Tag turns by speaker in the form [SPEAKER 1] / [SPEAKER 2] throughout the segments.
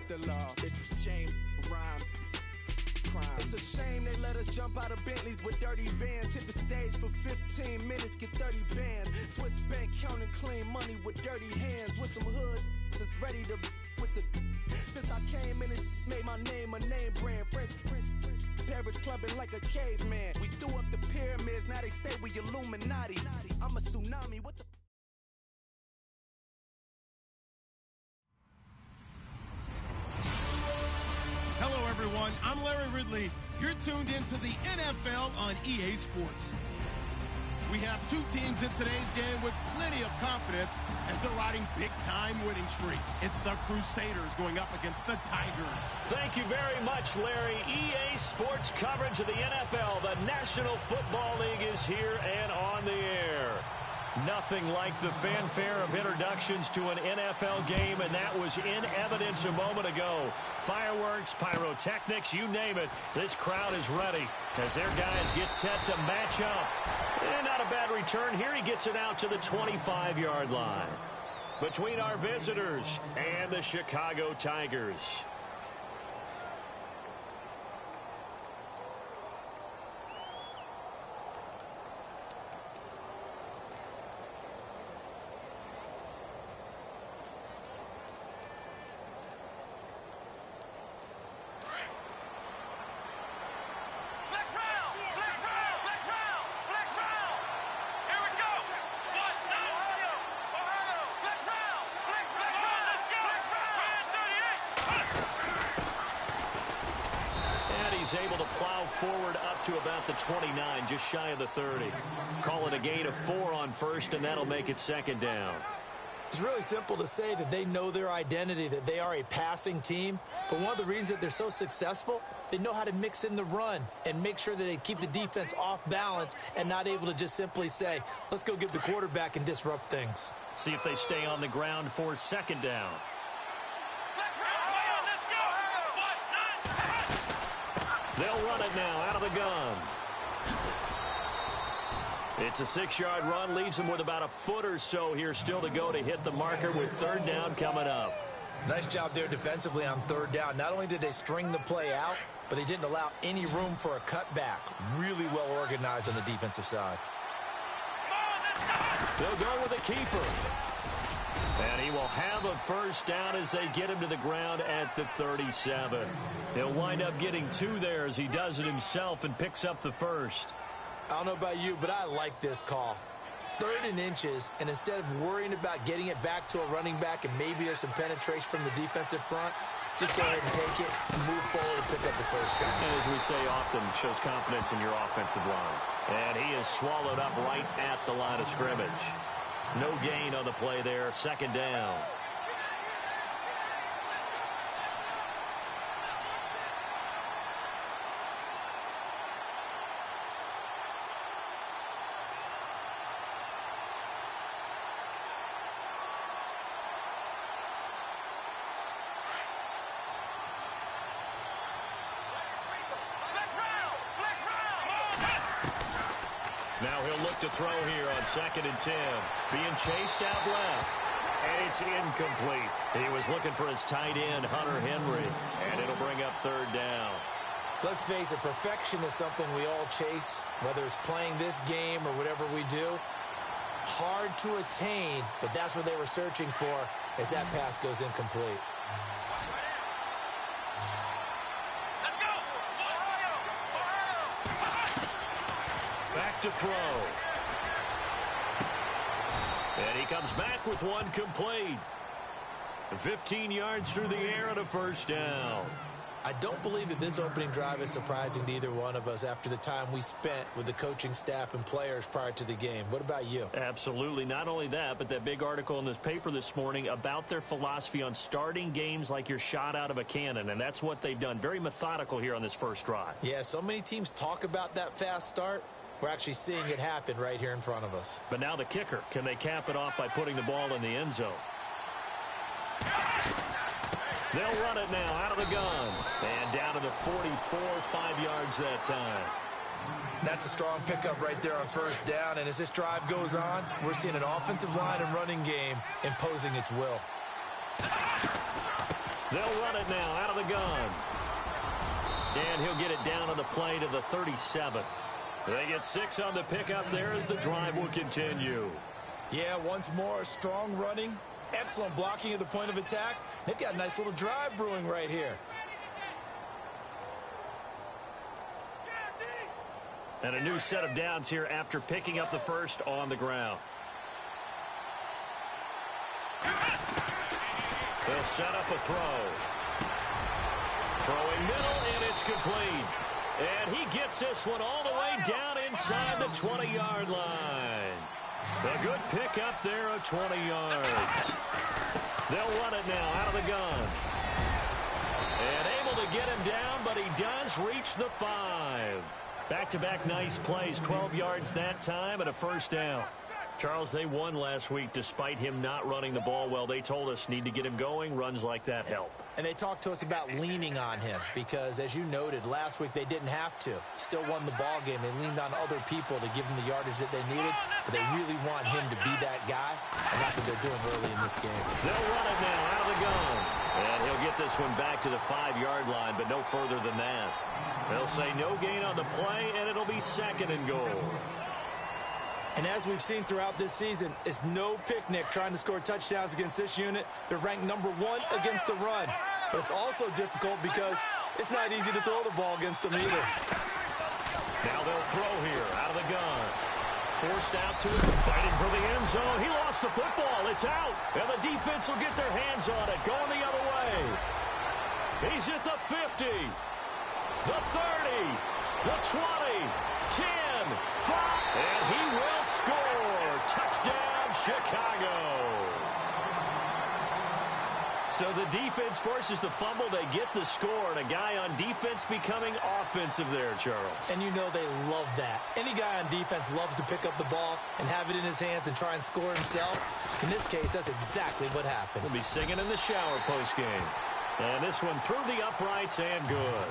[SPEAKER 1] the law. It's a shame, rhyme. Crime. It's a shame they let us jump out of Bentleys with dirty vans. Hit the stage for 15 minutes, get 30 bands. Swiss bank counting clean money with dirty hands. With some hood that's ready to with the. Since I came in and made my name a name brand. French. Paris clubbing like a caveman. We threw up the pyramids, now they say we Illuminati. I'm a tsunami, what the.
[SPEAKER 2] Hello, everyone. I'm Larry Ridley. You're tuned into the NFL on EA Sports. We have two teams in today's game with plenty of confidence as they're riding big-time winning streaks. It's the Crusaders going up against the Tigers.
[SPEAKER 3] Thank you very much, Larry. EA Sports coverage of the NFL. The National Football League is here and on the air. Nothing like the fanfare of introductions to an NFL game, and that was in evidence a moment ago. Fireworks, pyrotechnics, you name it. This crowd is ready as their guys get set to match up. And not a bad return here. He gets it out to the 25-yard line. Between our visitors and the Chicago Tigers. Able to plow forward up to about the 29, just shy of the 30. Call it a gain of 4 on first, and that'll make it second down.
[SPEAKER 4] It's really simple to say that they know their identity, that they are a passing team. But one of the reasons that they're so successful, they know how to mix in the run and make sure that they keep the defense off balance and not able to just simply say, let's go get the quarterback and disrupt things.
[SPEAKER 3] See if they stay on the ground for second down. They'll run it now out of the gun. It's a 6-yard run, leaves them with about a foot or so here still to go to hit the marker with third down coming up.
[SPEAKER 4] Nice job there defensively on third down. Not only did they string the play out, but they didn't allow any room for a cutback. Really well organized on the defensive side.
[SPEAKER 3] They'll go with a keeper. And he will have a first down as they get him to the ground at the 37. He'll wind up getting 2 there as he does it himself and picks up the first.
[SPEAKER 4] I don't know about you, but I like this call. 3rd and inches, and instead of worrying about getting it back to a running back and maybe there's some penetration from the defensive front, just go ahead and take it, move forward, and pick up the first down.
[SPEAKER 3] And as we say often, shows confidence in your offensive line. And he is swallowed up right at the line of scrimmage. No gain on the play there, second down. Now he'll look to throw here on 2nd and 10. Being chased out left. And it's incomplete. He was looking for his tight end, Hunter Henry. And it'll bring up third down.
[SPEAKER 4] Let's face it, perfection is something we all chase, whether it's playing this game or whatever we do. Hard to attain, but that's what they were searching for as that pass goes incomplete.
[SPEAKER 3] Back to throw. And he comes back with one complete. 15 yards through the air and a first down.
[SPEAKER 4] I don't believe that this opening drive is surprising to either one of us after the time we spent with the coaching staff and players prior to the game. What about you?
[SPEAKER 3] Absolutely. Not only that, but that big article in this paper this morning about their philosophy on starting games like you're shot out of a cannon, and that's what they've done. Very methodical here on this first drive.
[SPEAKER 4] Yeah, so many teams talk about that fast start. We're actually seeing it happen right here in front of us.
[SPEAKER 3] But now the kicker. Can they cap it off by putting the ball in the end zone? They'll run it now out of the gun. And down to the 44, 5 yards that time.
[SPEAKER 4] That's a strong pickup right there on first down. And as this drive goes on, we're seeing an offensive line and running game imposing its will.
[SPEAKER 3] They'll run it now out of the gun. And he'll get it down on the play to the 37. They get 6 on the pickup there as the drive will continue.
[SPEAKER 4] Yeah, once more, strong running, excellent blocking at the point of attack. They've got a nice little drive brewing right here.
[SPEAKER 3] And a new set of downs here after picking up the first on the ground. They'll set up a throw. Throwing middle, and it's complete. And he gets this one all the way down inside the 20-yard line. A good pick up there of 20 yards. They'll run it now out of the gun. And able to get him down, but he does reach the 5. Back-to-back nice plays, 12 yards that time and a first down. Charles, they won last week despite him not running the ball well. They told us need to get him going. Runs like that help.
[SPEAKER 4] And they talked to us about leaning on him because, as you noted, last week they didn't have to. Still won the ball game. They leaned on other people to give them the yardage that they needed, but they really want him to be that guy, and that's what they're doing early in this game.
[SPEAKER 3] They'll run it now out of the gun. And he'll get this one back to the 5-yard line, but no further than that. They'll say no gain on the play, and it'll be 2nd and goal.
[SPEAKER 4] And as we've seen throughout this season, it's no picnic trying to score touchdowns against this unit. They're ranked number 1 against the run. But it's also difficult because it's not easy to throw the ball against them either.
[SPEAKER 3] Now they'll throw here out of the gun. Forced out to it, fighting for the end zone. He lost the football. It's out. And the defense will get their hands on it, going the other way. He's at the 50, the 30, the 20, 10, 5, and he will score. Touchdown, Chicago. So the defense forces the fumble. They get the score, and a guy on defense becoming offensive there, Charles.
[SPEAKER 4] And you know they love that. Any guy on defense loves to pick up the ball and have it in his hands and try and score himself. In this case, that's exactly what happened.
[SPEAKER 3] We'll be singing in the shower postgame. And this one through the uprights and good.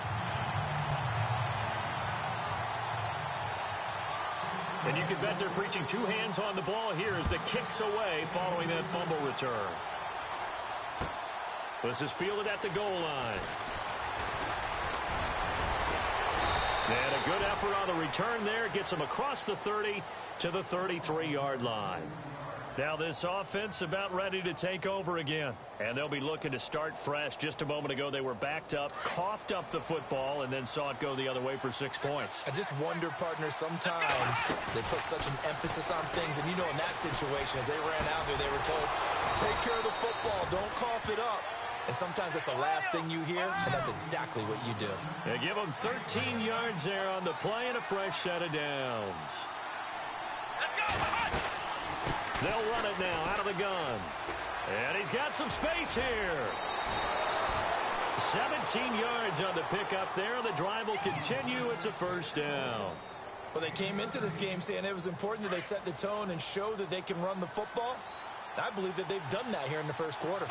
[SPEAKER 3] And you can bet they're preaching 2 hands on the ball here as the kick's away following that fumble return. This is fielded at the goal line. And a good effort on the return there. Gets him across the 30 to the 33-yard line. Now this offense about ready to take over again. And they'll be looking to start fresh. Just a moment ago, they were backed up, coughed up the football, and then saw it go the other way for 6 points.
[SPEAKER 4] I just wonder, partner, sometimes they put such an emphasis on things. And, you know, in that situation, as they ran out there, they were told, take care of the football, don't cough it up. And sometimes that's the last thing you hear, and that's exactly what you do.
[SPEAKER 3] They give him 13 yards there on the play and a fresh set of downs. They'll run it now out of the gun. And he's got some space here. 17 yards on the pickup there. The drive will continue. It's a first down.
[SPEAKER 4] Well, they came into this game saying it was important that they set the tone and show that they can run the football. And I believe that they've done that here in the first quarter.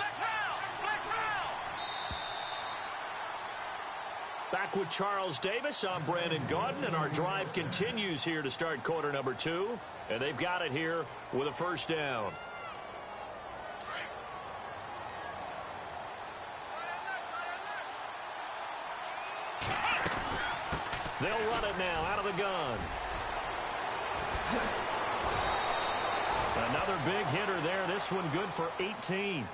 [SPEAKER 3] Back with Charles Davis. I'm Brandon Gaudin, and our drive continues here to start quarter number 2. And they've got it here with a first down. They'll run it now out of the gun. Another big hitter there. This one good for 18.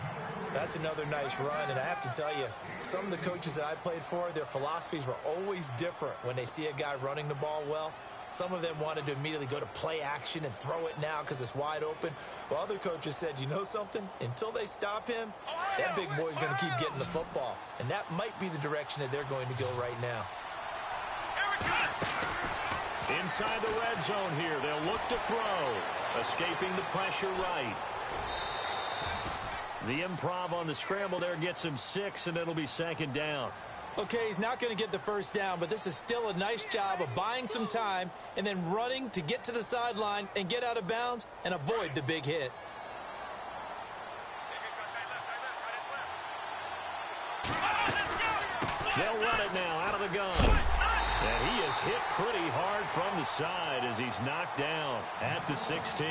[SPEAKER 4] That's another nice run, and I have to tell you, some of the coaches that I played for, their philosophies were always different when they see a guy running the ball well. Some of them wanted to immediately go to play action and throw it now because it's wide open. While other coaches said, you know something? Until they stop him, that big boy's going to keep getting the football. And that might be the direction that they're going to go right now.
[SPEAKER 3] Inside the red zone here, they'll look to throw. Escaping the pressure right. The improv on the scramble there gets him 6, and it'll be 2nd down.
[SPEAKER 4] Okay, he's not going to get the first down, but this is still a nice job of buying some time and then running to get to the sideline and get out of bounds and avoid the big hit.
[SPEAKER 3] They'll run it now out of the gun. And he is hit pretty hard from the side as he's knocked down at the 16.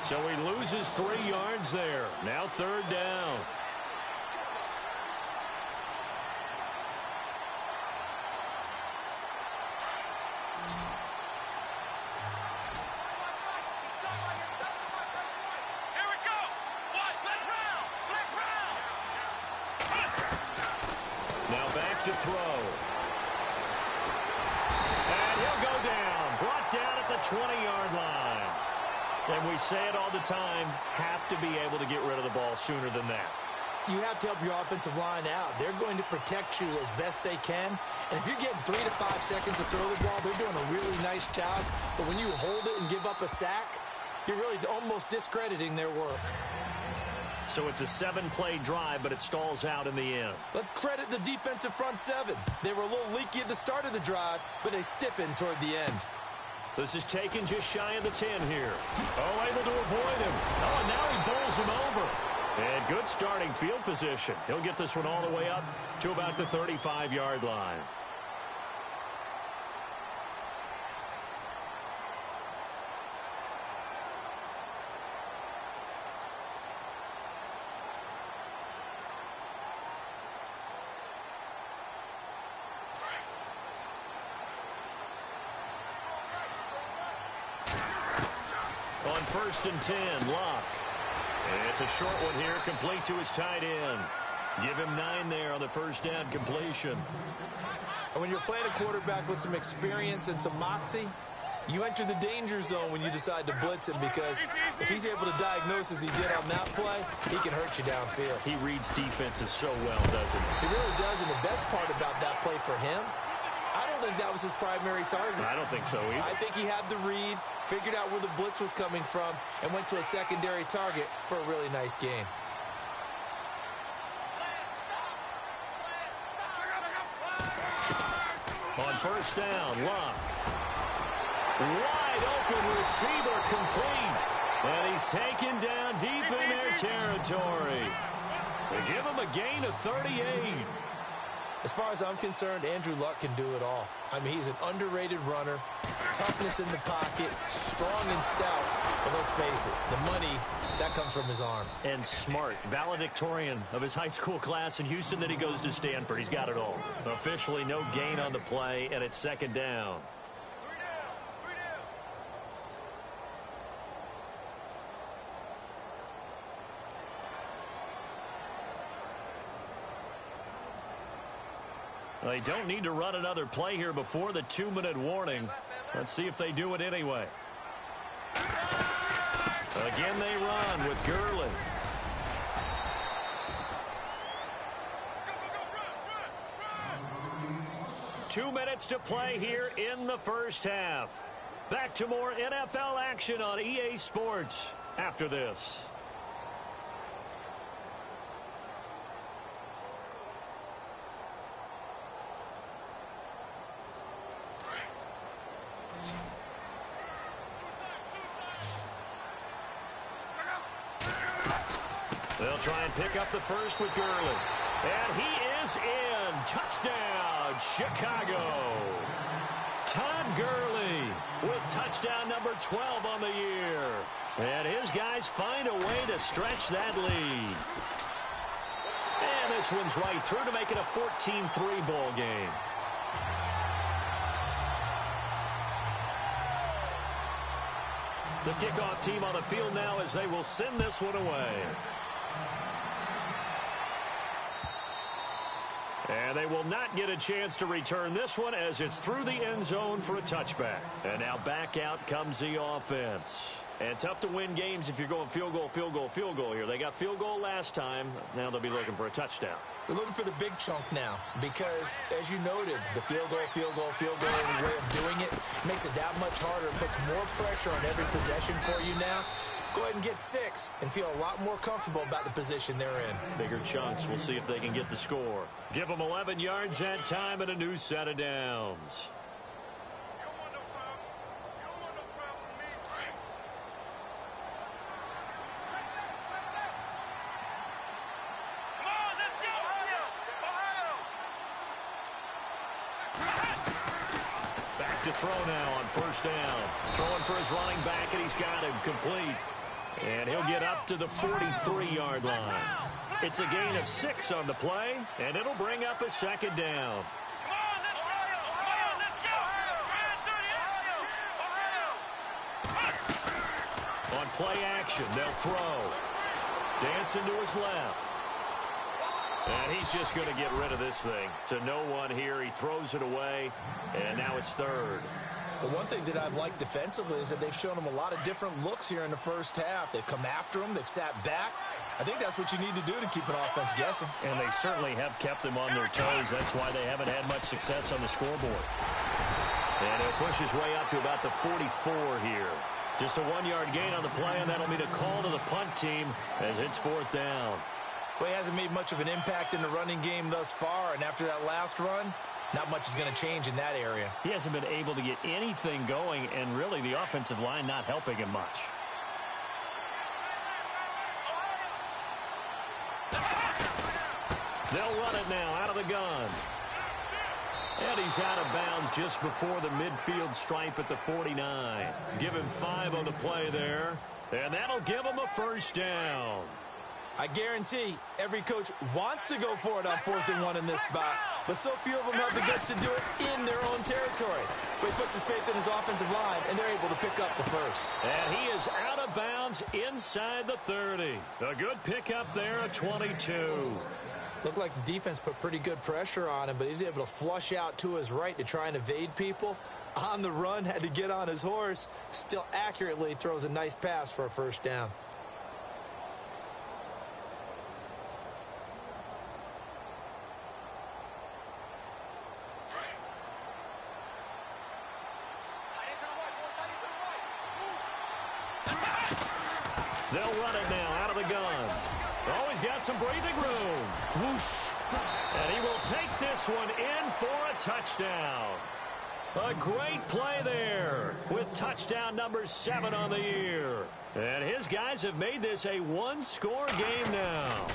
[SPEAKER 3] So he loses 3 yards there. Now 3rd down. Now back to throw. And he'll go down. Brought down at the 20-yard line. And we say it all the time, have to be able to get rid of the ball sooner than that.
[SPEAKER 4] You have to help your offensive line out. They're going to protect you as best they can. And if you're getting 3 to 5 seconds to throw the ball, they're doing a really nice job. But when you hold it and give up a sack, you're really almost discrediting their work.
[SPEAKER 3] So it's a 7-play drive, but it stalls out in the end.
[SPEAKER 4] Let's credit the defensive front 7. They were a little leaky at the start of the drive, but they stiffened toward the end.
[SPEAKER 3] This is taken just shy of the 10 here. Oh, able to avoid him. Oh, and now he bowls him over. And good starting field position. He'll get this one all the way up to about the 35-yard line. On 1st and 10, Locke. And it's a short one here, complete to his tight end. Give him 9 there on the first down completion.
[SPEAKER 4] And when you're playing a quarterback with some experience and some moxie, you enter the danger zone when you decide to blitz him, because if he's able to diagnose as he did on that play, he can hurt you downfield.
[SPEAKER 3] He reads defenses so well, doesn't he?
[SPEAKER 4] He really does, and the best part about that play for him, I don't think that was his primary target.
[SPEAKER 3] I don't think so either.
[SPEAKER 4] I think he had the read, figured out where the blitz was coming from, and went to a secondary target for a really nice game.
[SPEAKER 3] On first down, Locke. Wide open receiver complete. And he's taken down deep in their territory. They give him a gain of 38.
[SPEAKER 4] As far as I'm concerned, Andrew Luck can do it all. I mean, he's an underrated runner, toughness in the pocket, strong and stout. But let's face it, the money, that comes from his arm.
[SPEAKER 3] And smart, valedictorian of his high school class in Houston. Then he goes to Stanford. He's got it all. Officially no gain on the play, and it's 2nd down. They don't need to run another play here before the 2-minute warning. Let's see if they do it anyway. Again, they run with Gurley. Two minutes to play here in the first half. Back to more NFL action on EA Sports after this. They'll try and pick up the first with Gurley. And he is in. Touchdown, Chicago. Todd Gurley with touchdown number 12 on the year. And his guys find a way to stretch that lead. And this one's right through to make it a 14-3 ball game. The kickoff team on the field now as they will send this one away. And they will not get a chance to return this one as it's through the end zone for a touchback. And now back out comes the offense. And tough to win games if you're going field goal, field goal, field goal here. They got field goal last time. Now they'll be looking for a touchdown.
[SPEAKER 4] They're looking for the big chunk now because, as you noted, the field goal way of doing it makes it that much harder and puts more pressure on every possession for you now. Go ahead and get 6 and feel a lot more comfortable about the position they're in.
[SPEAKER 3] Bigger chunks. We'll see if they can get the score. Give them 11 yards that time and a new set of downs. Back to throw now on first down. Throwing for his running back, and he's got him complete. And he'll get up to the 43-yard line. It's a gain of 6 on the play, and it'll bring up a second down. On play action, they'll throw. Dancing to his left. And he's just going to get rid of this thing. To no one here. He throws it away, and now it's third.
[SPEAKER 4] The one thing that I've liked defensively is that they've shown him a lot of different looks here in the first half. They've come after him. They've sat back. I think that's what you need to do to keep an offense guessing.
[SPEAKER 3] And they certainly have kept them on their toes. That's why they haven't had much success on the scoreboard. And he'll push his way up to about the 44 here. Just a 1-yard gain on the play, and that'll be the call to the punt team as it's fourth down.
[SPEAKER 4] Well, he hasn't made much of an impact in the running game thus far, and after that last run, not much is going to change in that area.
[SPEAKER 3] He hasn't been able to get anything going, and really the offensive line not helping him much. They'll run it now out of the gun. And he's out of bounds just before the midfield stripe at the 49. Give him 5 on the play there, and that'll give him a first down.
[SPEAKER 4] I guarantee every coach wants to go for it on 4th and 1 in this spot, but so few of them have the guts to do it in their own territory. But he puts his faith in his offensive line, and they're able to pick up the first.
[SPEAKER 3] And he is out of bounds inside the 30. A good pickup there at 22.
[SPEAKER 4] Looked like the defense put pretty good pressure on him, but he's able to flush out to his right to try and evade people. On the run, had to get on his horse. Still accurately throws a nice pass for a first down.
[SPEAKER 3] They'll run it now out of the gun. Oh, he's got some breathing room. Whoosh. And he will take this one in for a touchdown. A great play there with touchdown number 7 on the year. And his guys have made this a 1-score game now.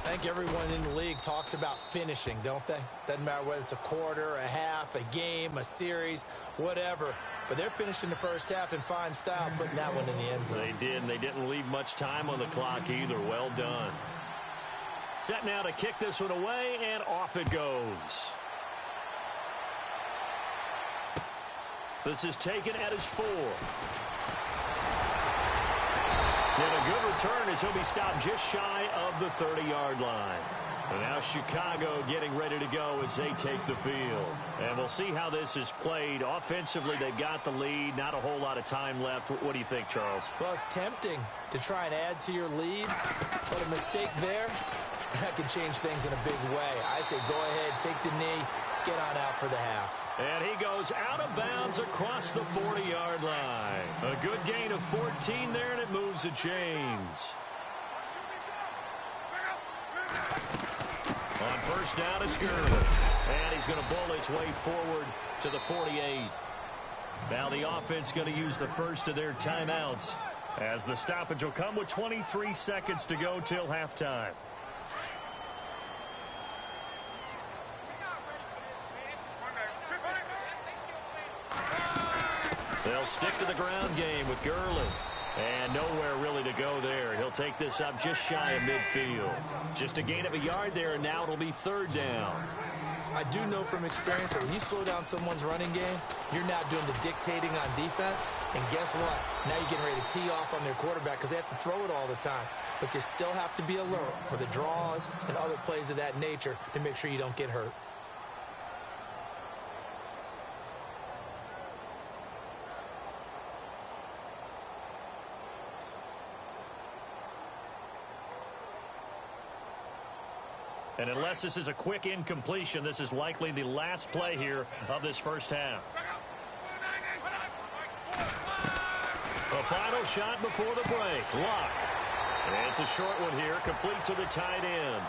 [SPEAKER 4] I think everyone in the league talks about finishing, don't they? Doesn't matter whether it's a quarter, a half, a game, a series, whatever. But they're finishing the first half in fine style, putting that one in the end zone.
[SPEAKER 3] They did, and they didn't leave much time on the clock either. Well done. Set now to kick this one away, and off it goes. This is taken at his 4. And a good return as he'll be stopped just shy of the 30-yard line. And now Chicago getting ready to go as they take the field. And we'll see how this is played. Offensively, they've got the lead. Not a whole lot of time left. What do you think, Charles?
[SPEAKER 4] Well, it's tempting to try and add to your lead, but a mistake there, that could change things in a big way. I say go ahead, take the knee, get on out for the half.
[SPEAKER 3] And he goes out of bounds across the 40-yard line. A good gain of 14 there, and it moves the chains. On first down, it's Gurley. And he's going to bull his way forward to the 48. Now the offense going to use the first of their timeouts as the stoppage will come with 23 seconds to go till halftime. They'll stick to the ground game with Gurley. And nowhere really to go there. He'll take this up just shy of midfield. Just a gain of a yard there, and now it'll be third down.
[SPEAKER 4] I do know from experience that when you slow down someone's running game, you're now doing the dictating on defense. And guess what? Now you're getting ready to tee off on their quarterback because they have to throw it all the time. But you still have to be alert for the draws and other plays of that nature to make sure you don't get hurt.
[SPEAKER 3] And unless this is a quick incompletion, this is likely the last play here of this first half. The final shot before the break. Luck. And it's a short one here, complete to the tight end.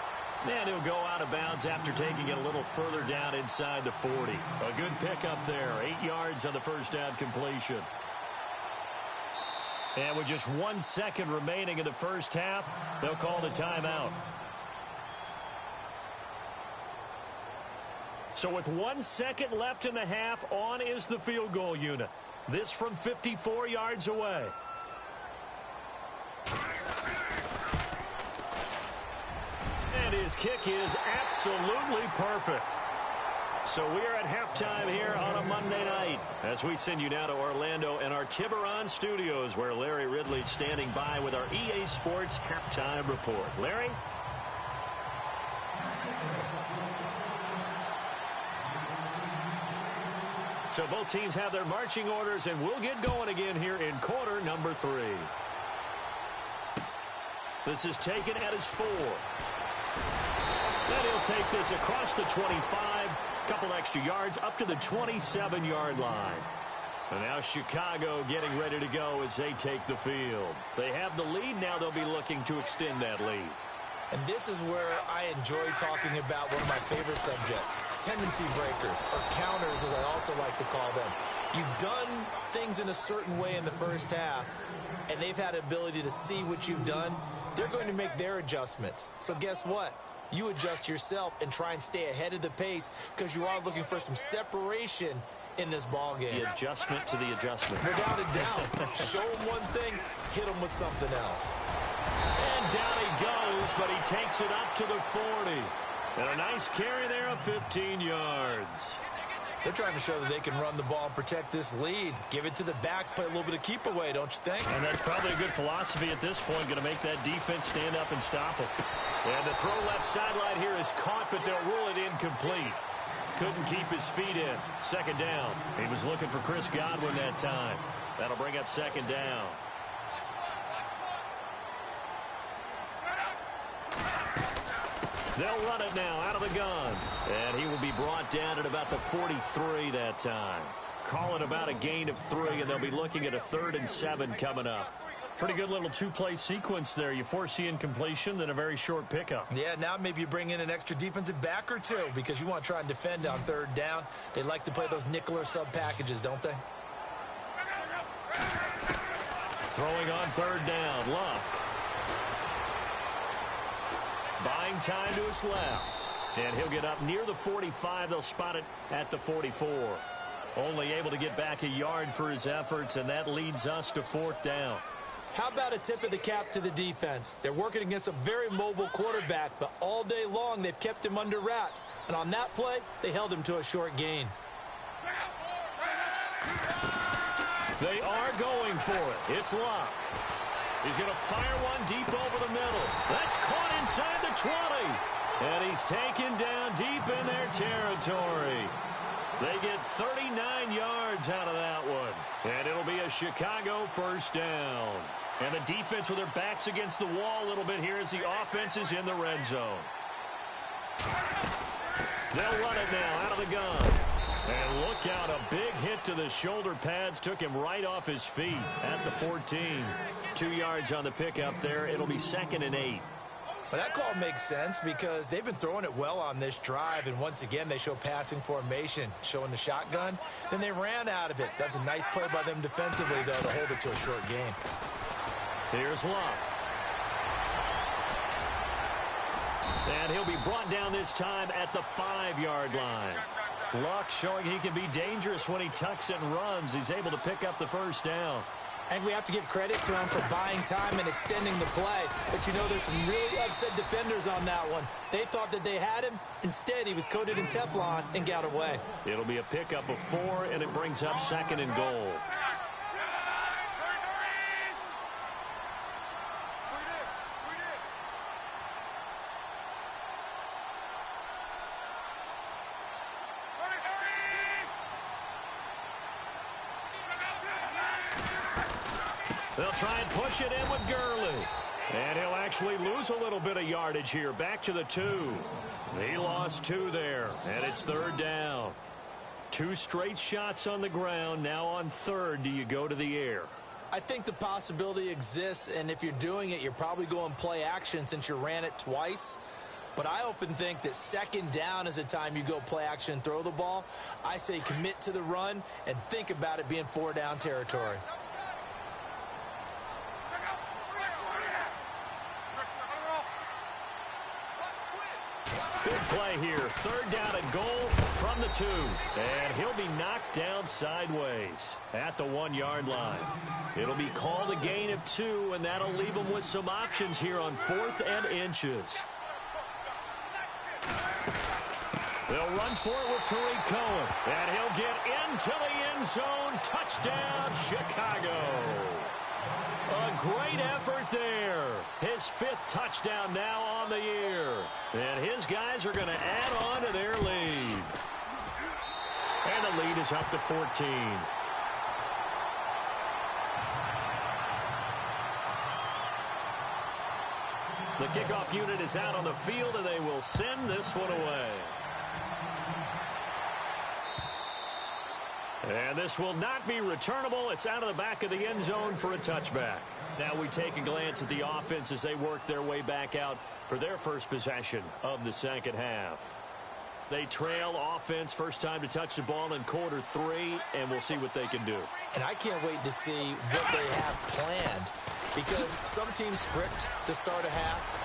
[SPEAKER 3] And he'll go out of bounds after taking it a little further down inside the 40. A good pickup there. 8 yards on the first down completion. And with just 1 second remaining in the first half, they'll call the timeout. So with 1 second left in the half, on is the field goal unit. This from 54 yards away. And his kick is absolutely perfect. So we are at halftime here on a Monday night as we send you now to Orlando and our Tiburon studios where Larry Ridley's standing by with our EA Sports halftime report. Larry? So both teams have their marching orders, and we'll get going again here in quarter number 3. This is taken at his 4. Then he'll take this across the 25, couple extra yards up to the 27-yard line. And now Chicago getting ready to go as they take the field. They have the lead. Now they'll be looking to extend that lead.
[SPEAKER 4] And this is where I enjoy talking about one of my favorite subjects, tendency breakers, or counters as I also like to call them. You've done things in a certain way in the first half, and they've had the ability to see what you've done. They're going to make their adjustments. So guess what? You adjust yourself and try and stay ahead of the pace because you are looking for some separation in this ball game.
[SPEAKER 3] The adjustment to the adjustment.
[SPEAKER 4] Without a doubt. Show them one thing, hit them with something else.
[SPEAKER 3] And down he goes, but he takes it up to the 40. And a nice carry there of 15 yards.
[SPEAKER 4] They're trying to show that they can run the ball and protect this lead. Give it to the backs, play a little bit of keep away, don't you think?
[SPEAKER 3] And that's probably a good philosophy at this point, going to make that defense stand up and stop them. And the throw left sideline here is caught, but they'll rule it incomplete. Couldn't keep his feet in. Second down. He was looking for Chris Godwin that time. That'll bring up second down. They'll run it now out of the gun. And he will be brought down at about the 43 that time. Call it about a gain of 3, and they'll be looking at a 3rd and 7 coming up. Pretty good little two-play sequence there. You force the incompletion, then a very short pickup.
[SPEAKER 4] Yeah, now maybe you bring in an extra defensive back or two because you want to try and defend on 3rd down. They like to play those nickel or sub packages, don't they?
[SPEAKER 3] Throwing on 3rd down, Luck. Buying time to his left. And he'll get up near the 45. They'll spot it at the 44. Only able to get back a yard for his efforts, and that leads us to 4th down.
[SPEAKER 4] How about a tip of the cap to the defense? They're working against a very mobile quarterback, but all day long they've kept him under wraps. And on that play, they held him to a short gain.
[SPEAKER 3] They are going for it. It's Luck. He's going to fire one deep over the middle. That's caught inside the 20. And he's taken down deep in their territory. They get 39 yards out of that one. And it'll be a Chicago 1st down. And the defense with their backs against the wall a little bit here as the offense is in the red zone. They'll run it now out of the gun. And look out, a big hit to the shoulder pads. Took him right off his feet at the 14. 2 yards on the pickup there. It'll be 2nd and 8.
[SPEAKER 4] Well, that call makes sense because they've been throwing it well on this drive, and once again they show passing formation, showing the shotgun. Then they ran out of it. That's a nice play by them defensively, though, to hold it to a short gain.
[SPEAKER 3] Here's Luck. And he'll be brought down this time at the 5-yard line. Luck showing he can be dangerous when he tucks it and runs. He's able to pick up the 1st down.
[SPEAKER 4] And we have to give credit to him for buying time and extending the play. But you know, there's some really upset defenders on that one. They thought that they had him. Instead, he was coated in Teflon and got away.
[SPEAKER 3] It'll be a pickup of 4, and it brings up 2nd and goal. They'll try and push it in with Gurley. And he'll actually lose a little bit of yardage here. Back to the 2. He lost 2 there. And it's 3rd down. 2 straight shots on the ground. Now on 3rd, do you go to the air?
[SPEAKER 4] I think the possibility exists, and if you're doing it, you're probably going play action since you ran it twice. But I often think that 2nd down is a time you go play action and throw the ball. I say commit to the run and think about it being 4-down territory.
[SPEAKER 3] Big play here. 3rd down and goal from the 2. And he'll be knocked down sideways at the 1-yard line. It'll be called a gain of 2, and that'll leave them with some options here on 4th and inches. They'll run for it with Tariq Cohen. And he'll get into the end zone. Touchdown, Chicago. A great effort there. His 5th touchdown now on the year. And his guys are going to add on to their lead. And the lead is up to 14. The kickoff unit is out on the field, and they will send this one away. And this will not be returnable. It's out of the back of the end zone for a touchback. Now we take a glance at the offense as they work their way back out for their first possession of the second half. They trail offense, first time to touch the ball in quarter 3, and we'll see what they can do.
[SPEAKER 4] And I can't wait to see what they have planned, because some teams script to start a half.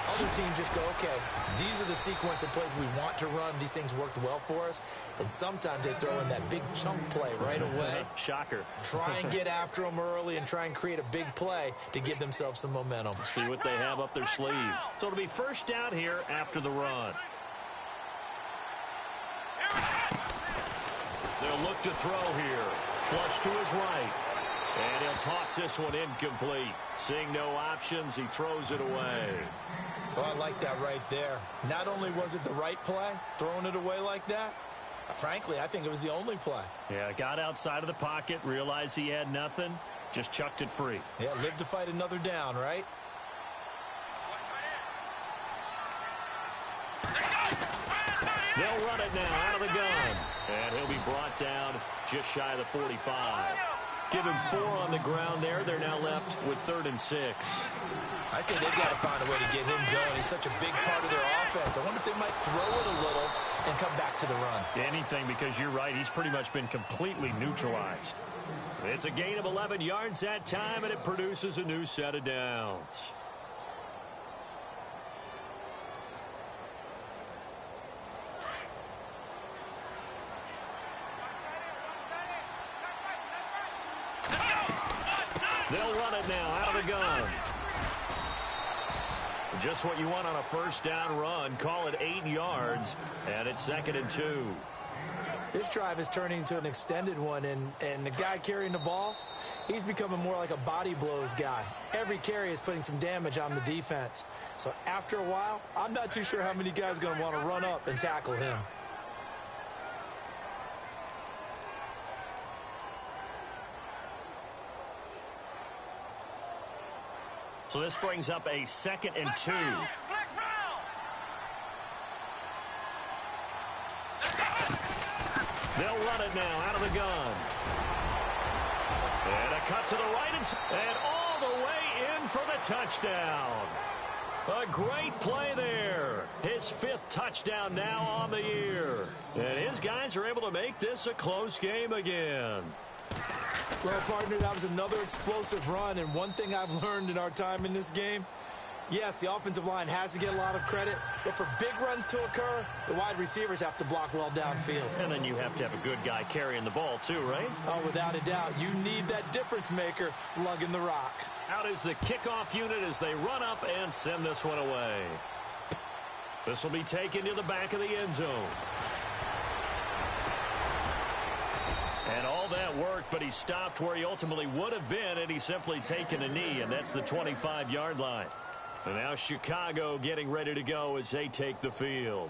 [SPEAKER 4] Other teams just go, okay, these are the sequence of plays we want to run. These things worked well for us. And sometimes they throw in that big chunk play right away.
[SPEAKER 3] Shocker.
[SPEAKER 4] Try and get after them early and try and create a big play to give themselves some momentum.
[SPEAKER 3] See what they have up their sleeve. So it'll be first down here after the run. They'll look to throw here. Flush to his right. And he'll toss this one incomplete. Seeing no options, he throws it away.
[SPEAKER 4] Oh, I like that right there. Not only was it the right play, throwing it away like that, frankly, I think it was the only play.
[SPEAKER 3] Yeah, got outside of the pocket, realized he had nothing, just chucked it free.
[SPEAKER 4] Yeah, live to fight another down, right?
[SPEAKER 3] They'll run it now out of the gun. And he'll be brought down just shy of the 45. Give him 4 on the ground there. They're now left with 3rd and 6.
[SPEAKER 4] I'd say they've got to find a way to get him going. He's such a big part of their offense. I wonder if they might throw it a little and come back to the run.
[SPEAKER 3] Anything, because you're right. He's pretty much been completely neutralized. It's a gain of 11 yards that time, and it produces a new set of downs. They'll run it now out of the gun. Just what you want on a first down run. Call it 8 yards, and it's 2nd and 2.
[SPEAKER 4] This drive is turning into an extended one, and the guy carrying the ball, he's becoming more like a body blows guy. Every carry is putting some damage on the defense. So after a while, I'm not too sure how many guys are going to want to run up and tackle him.
[SPEAKER 3] So this brings up a 2nd and 2. They'll run it now out of the gun. And a cut to the right and all the way in for the touchdown. A great play there. His 5th touchdown now on the year. And his guys are able to make this a close game again.
[SPEAKER 4] Well, partner, that was another explosive run, and one thing I've learned in our time in this game, yes, the offensive line has to get a lot of credit, but for big runs to occur, the wide receivers have to block well downfield.
[SPEAKER 3] And then you have to have a good guy carrying the ball too, right?
[SPEAKER 4] Oh, without a doubt. You need that difference maker lugging the rock.
[SPEAKER 3] Out is the kickoff unit as they run up and send this one away. This will be taken to the back of the end zone. And all that worked, but he stopped where he ultimately would have been, and he's simply taken a knee, and that's the 25-yard line. And now Chicago getting ready to go as they take the field.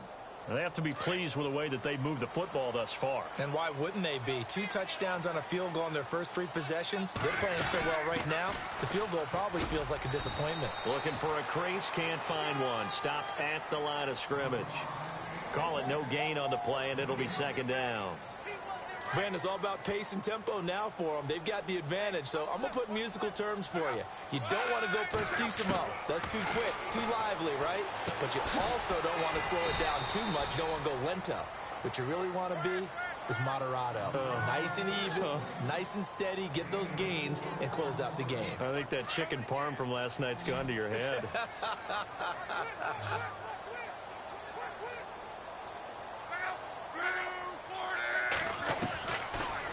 [SPEAKER 3] Now they have to be pleased with the way that they moved the football thus far.
[SPEAKER 4] And why wouldn't they be? 2 touchdowns on a field goal on their first 3 possessions. They're playing so well right now, the field goal probably feels like a disappointment.
[SPEAKER 3] Looking for a crease, can't find one. Stopped at the line of scrimmage. Call it no gain on the play, and it'll be 2nd down.
[SPEAKER 4] Man, it's all about pace and tempo now for them. They've got the advantage, so I'm going to put musical terms for you. You don't want to go prestissimo. That's too quick, too lively, right? But you also don't want to slow it down too much. You don't want to go lento. What you really want to be is moderato. Nice and even, nice and steady, get those gains, and close out the game.
[SPEAKER 3] I think that chicken parm from last night's gone to your head.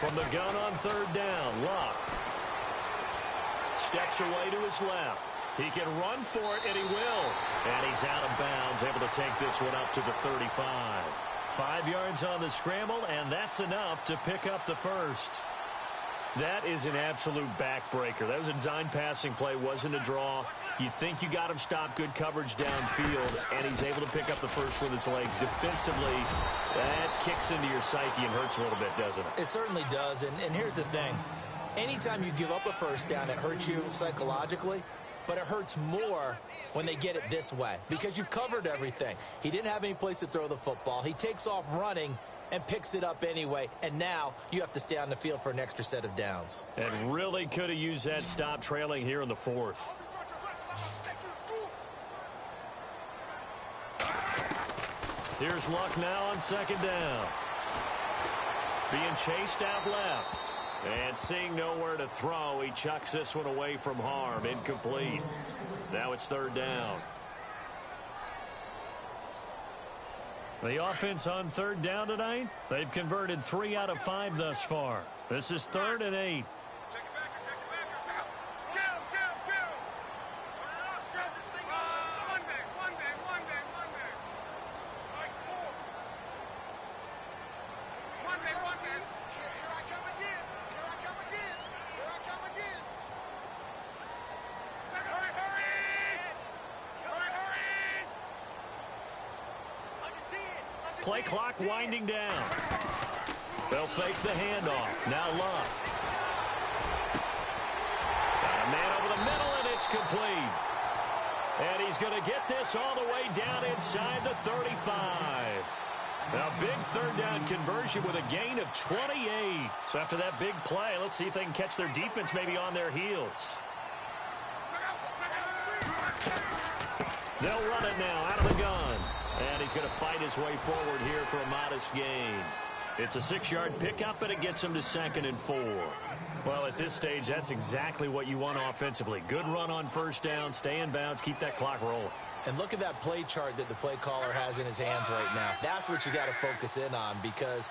[SPEAKER 3] From the gun on 3rd down, Luck steps away to his left. He can run for it, and he will. And he's out of bounds, able to take this one up to the 35. 5 yards on the scramble, and that's enough to pick up the first. That is an absolute backbreaker. That was a design passing play, wasn't a draw. You think you got him stopped, good coverage downfield, and he's able to pick up the first with his legs. Defensively, that kicks into your psyche and hurts a little bit, doesn't it?
[SPEAKER 4] It certainly does, and here's the thing. Anytime you give up a first down, it hurts you psychologically, but it hurts more when they get it this way because you've covered everything. He didn't have any place to throw the football. He takes off running and picks it up anyway, and now you have to stay on the field for an extra set of downs.
[SPEAKER 3] And really could have used that stop trailing here in the fourth. Here's Luck now on second down. Being chased out left. And seeing nowhere to throw, he chucks this one away from harm. Incomplete. Now it's third down. The offense on third down tonight, they've converted 3 out of 5 thus far. This is 3rd and 8. Play clock winding down. They'll fake the handoff. Now Luck. Got a man over the middle, and it's complete. And he's going to get this all the way down inside the 35. Now, big third down conversion with a gain of 28. So after that big play, let's see if they can catch their defense maybe on their heels. They'll run it now out of the gun. And he's going to fight his way forward here for a modest gain. It's a 6-yard pickup, and it gets him to 2nd and 4. Well, at this stage, that's exactly what you want offensively. Good run on first down, stay in bounds, keep that clock rolling.
[SPEAKER 4] And look at that play chart that the play caller has in his hands right now. That's what you got to focus in on because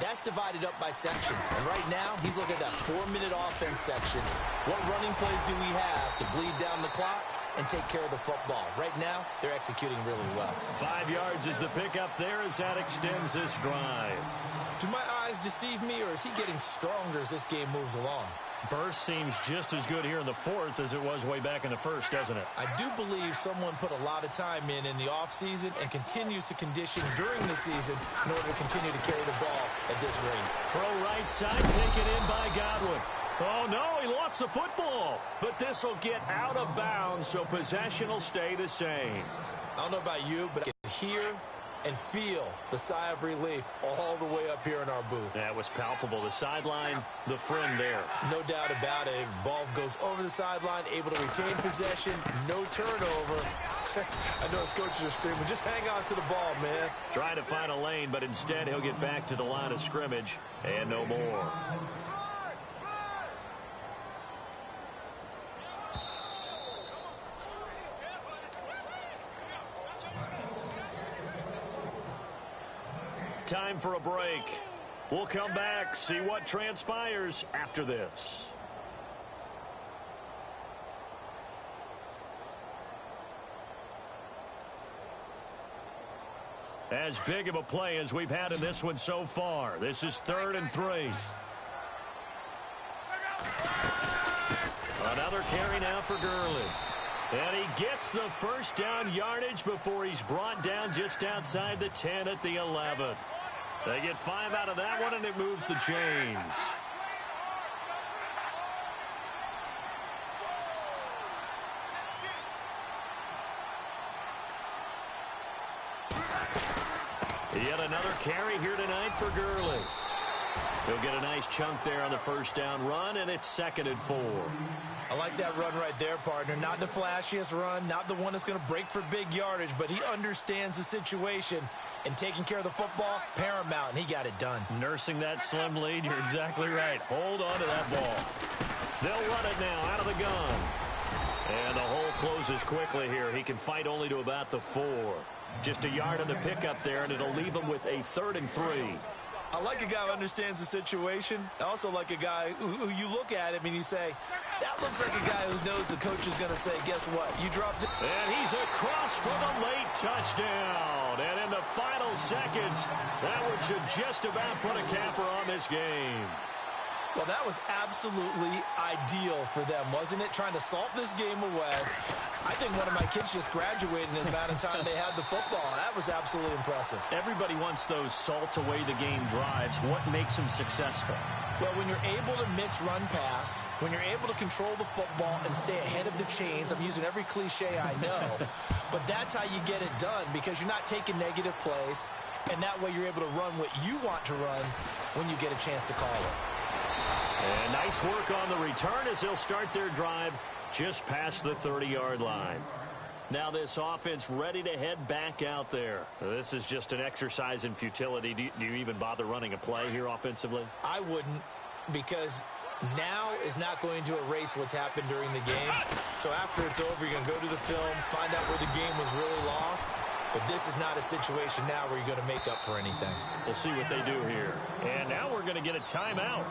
[SPEAKER 4] that's divided up by sections. And right now, he's looking at that 4-minute offense section. What running plays do we have to bleed down the clock and take care of the football? Right now, they're executing really well.
[SPEAKER 3] 5 yards is the pickup there as that extends this drive.
[SPEAKER 4] Do my eyes deceive me, or is he getting stronger as this game moves along?
[SPEAKER 3] Burst seems just as good here in the fourth as it was way back in the first, doesn't it?
[SPEAKER 4] I do believe someone put a lot of time in the offseason and continues to condition during the season in order to continue to carry the ball at this rate.
[SPEAKER 3] Throw right side, taken in by Godwin. Oh, no, he lost the football. But this will get out of bounds, so possession will stay the same.
[SPEAKER 4] I don't know about you, but I can hear and feel the sigh of relief all the way up here in our booth.
[SPEAKER 3] That was palpable. The sideline, the friend there.
[SPEAKER 4] No doubt about it. Ball goes over the sideline, able to retain possession, no turnover. I know his coaches are screaming, just hang on to the ball, man.
[SPEAKER 3] Trying to find a lane, but instead he'll get back to the line of scrimmage and no more. Time for a break. We'll come back, see what transpires after this. As big of a play as we've had in this one so far. This is 3rd and 3. Another carry now for Gurley. And he gets the first down yardage before he's brought down just outside the 10 at the 11. They get 5 out of that one, and it moves the chains. Yet another carry here tonight for Gurley. He'll get a nice chunk there on the first down run, and it's 2nd and 4.
[SPEAKER 4] I like that run right there, partner. Not the flashiest run, not the one that's going to break for big yardage, but he understands the situation, and taking care of the football, paramount, and he got it done.
[SPEAKER 3] Nursing that slim lead, you're exactly right. Hold on to that ball. They'll run it now out of the gun. And the hole closes quickly here. He can fight only to about the 4. Just a yard on the pickup there, and it'll leave him with a 3rd and 3.
[SPEAKER 4] I like a guy who understands the situation. I also like a guy who you look at him and you say, that looks like a guy who knows the coach is going to say, guess what? You dropped it.
[SPEAKER 3] And he's across for the late touchdown. And in the final seconds, that one should just about put a capper on this game.
[SPEAKER 4] Well, that was absolutely ideal for them, wasn't it? Trying to salt this game away. I think one of my kids just graduated in the amount of time they had the football. That was absolutely impressive.
[SPEAKER 3] Everybody wants those salt-away-the-game drives. What makes them successful?
[SPEAKER 4] Well, when you're able to mix run-pass, when you're able to control the football and stay ahead of the chains, I'm using every cliche I know, but that's how you get it done because you're not taking negative plays, and that way you're able to run what you want to run when you get a chance to call it.
[SPEAKER 3] And nice work on the return as they'll start their drive just past the 30-yard line. Now this offense ready to head back out there. This is just an exercise in futility. Do you even bother running a play here offensively?
[SPEAKER 4] I wouldn't, because now is not going to erase what's happened during the game. So after it's over, you're going to go to the film, find out where the game was really lost. But this is not a situation now where you're going to make up for anything.
[SPEAKER 3] We'll see what they do here. And now we're going to get a timeout.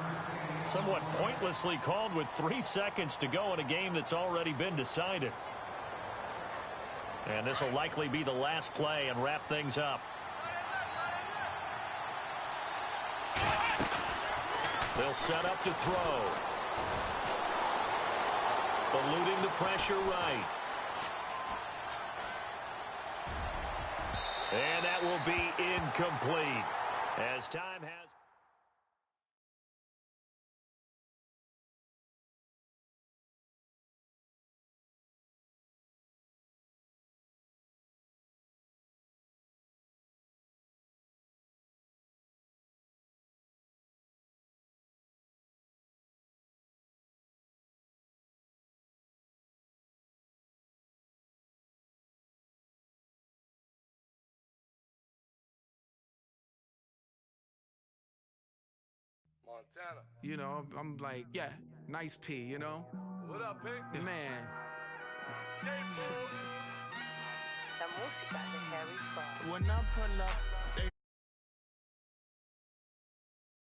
[SPEAKER 3] Somewhat pointlessly called with 3 seconds to go in a game that's already been decided. And this will likely be the last play and wrap things up. They'll set up to throw. Eluding the pressure right. And that will be incomplete as time has...
[SPEAKER 1] Montana. You know, I'm like, yeah, nice P, you know? What up, Pig? Man.
[SPEAKER 5] La música de Harry Fraud.
[SPEAKER 1] When I pull up